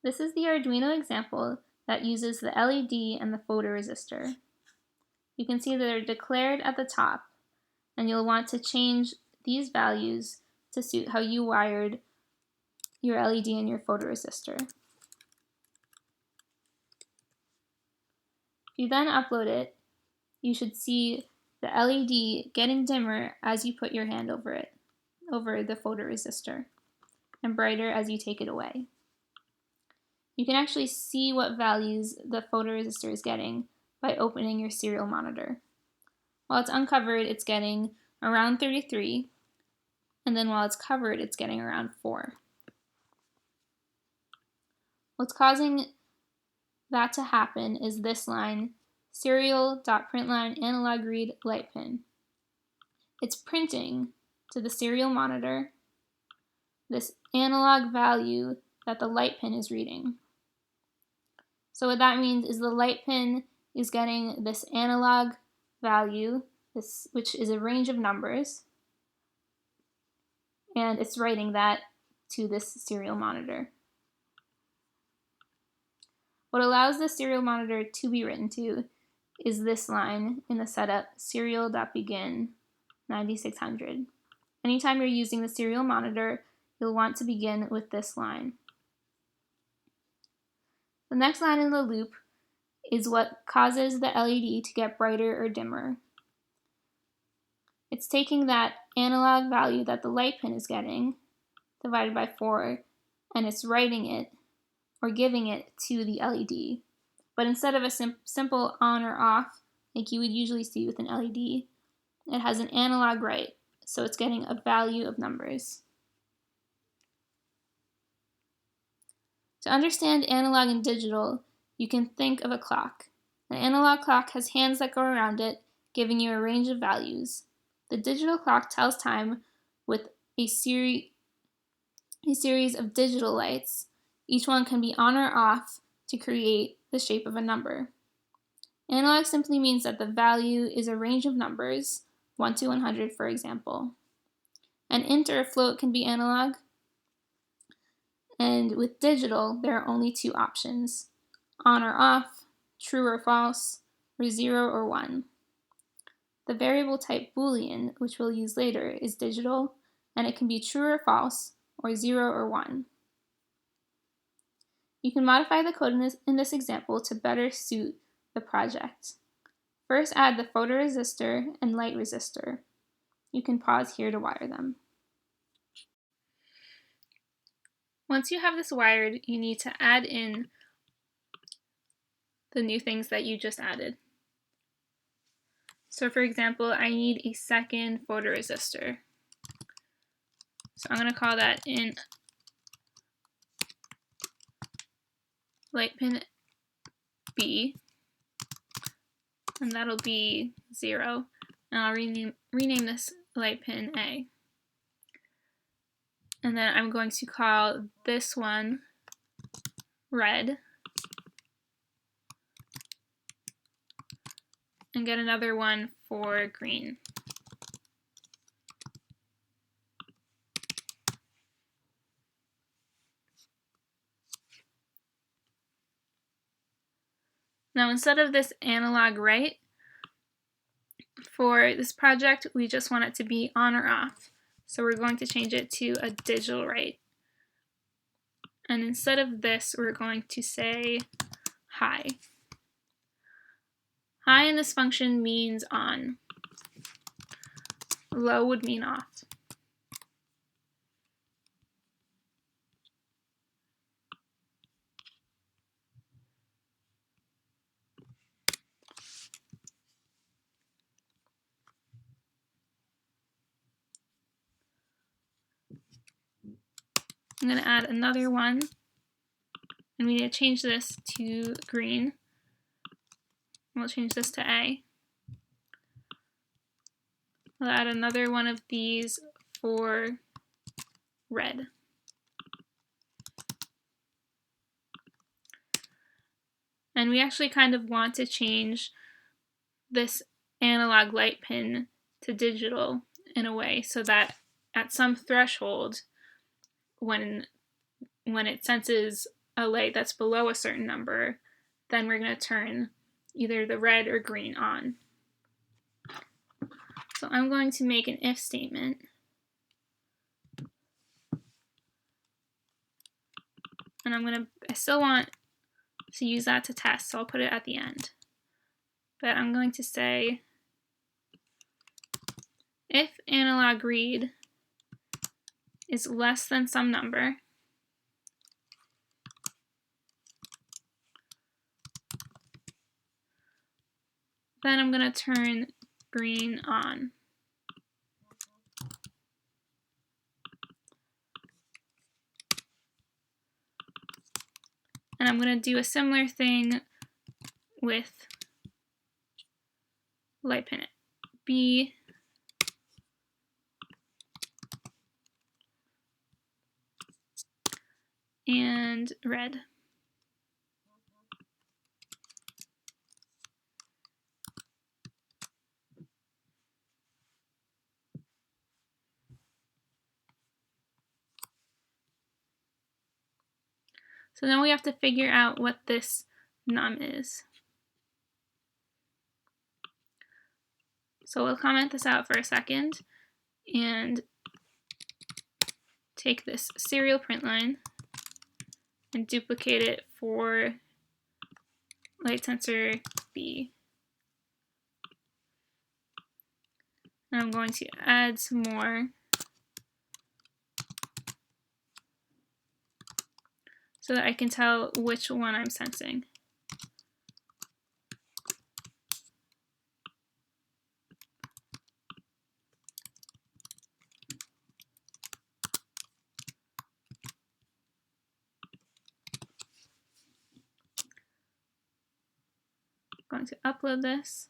This is the Arduino example that uses the LED and the photoresistor. You can see that they're declared at the top, and you'll want to change these values to suit how you wired your LED and your photoresistor. If you then upload it, you should see the LED getting dimmer as you put your hand over it, over the photoresistor, and brighter as you take it away. You can actually see what values the photoresistor is getting by opening your serial monitor. While it's uncovered, it's getting around 33, and then while it's covered, it's getting around 4. What's causing that to happen is this line, serial.println analog read light pin. It's printing to the serial monitor this analog value that the light pin is reading. So what that means is the light pin is getting this analog value, which is a range of numbers, and it's writing that to this serial monitor. What allows the serial monitor to be written to is this line in the setup, serial.begin 9600. Anytime you're using the serial monitor, you'll want to begin with this line. The next line in the loop is what causes the LED to get brighter or dimmer. It's taking that analog value that the light pin is getting, divided by 4, and it's writing it or giving it to the LED. But instead of a simple on or off, like you would usually see with an LED, it has an analog write, so it's getting a value of numbers. To understand analog and digital, you can think of a clock. An analog clock has hands that go around it, giving you a range of values. The digital clock tells time with a series of digital lights. Each one can be on or off to create the shape of a number. Analog simply means that the value is a range of numbers, 1 to 100 for example. An int or a float can be analog, and with digital there are only 2 options, on or off, true or false, or 0 or 1. The variable type Boolean, which we'll use later, is digital, and it can be true or false, or 0 or 1. You can modify the code in this example to better suit the project. First, add the photoresistor and light resistor. You can pause here to wire them. Once you have this wired, you need to add in the new things that you just added. So for example, I need a second photoresistor. So I'm going to call that in light pin B, and that'll be 0, and I'll rename this light pin A. And then I'm going to call this one red, and get another one for green. Now instead of this analog write, for this project we just want it to be on or off. So we're going to change it to a digital write. And instead of this, we're going to say high. High in this function means on. Low would mean off. I'm going to add another one, and we need to change this to green. We'll change this to A. I'll add another one of these for red. And we actually kind of want to change this analog light pin to digital in a way so that at some threshold, when it senses a light that's below a certain number, then we're going to turn either the red or green on. So I'm going to make an if statement. And I still want to use that to test, so I'll put it at the end. But I'm going to say, if analog read is less than some number, then I'm going to turn green on. And I'm going to do a similar thing with light pin B and red. So then we have to figure out what this num is. So we'll comment this out for a second and take this serial print line and duplicate it for light sensor B. And I'm going to add some more so that I can tell which one I'm sensing. I'm going to upload this.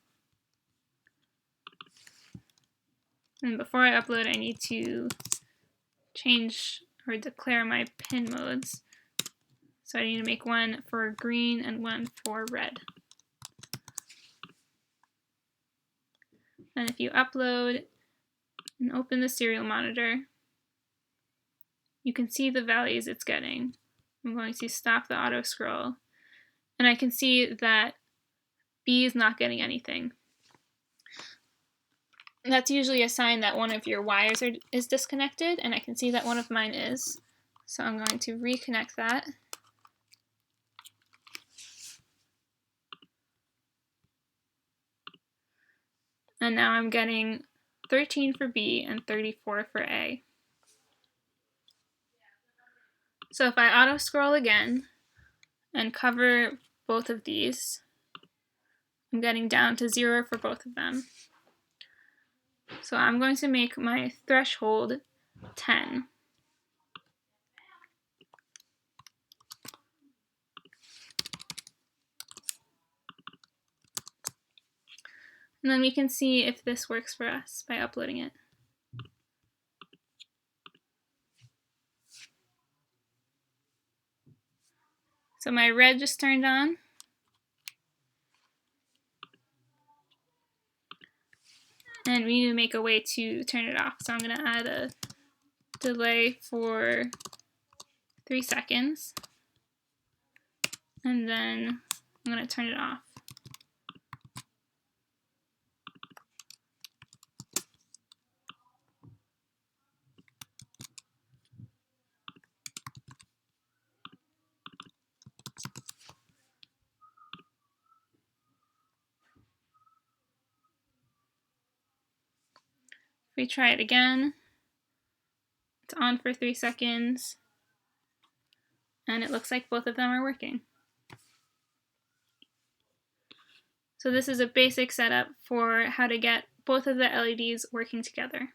And before I upload, I need to change or declare my pin modes. So I need to make one for green and one for red. And if you upload and open the serial monitor, you can see the values it's getting. I'm going to stop the auto scroll, and I can see that B is not getting anything. And that's usually a sign that one of your wires is disconnected, and I can see that one of mine is. So I'm going to reconnect that. And now I'm getting 13 for B and 34 for A. So if I auto scroll again and cover both of these, I'm getting down to 0 for both of them. So I'm going to make my threshold 10. And then we can see if this works for us by uploading it. So my red just turned on. And we need to make a way to turn it off. So I'm going to add a delay for 3 seconds. And then I'm going to turn it off. If we try it again, it's on for 3 seconds, and it looks like both of them are working. So this is a basic setup for how to get both of the LEDs working together.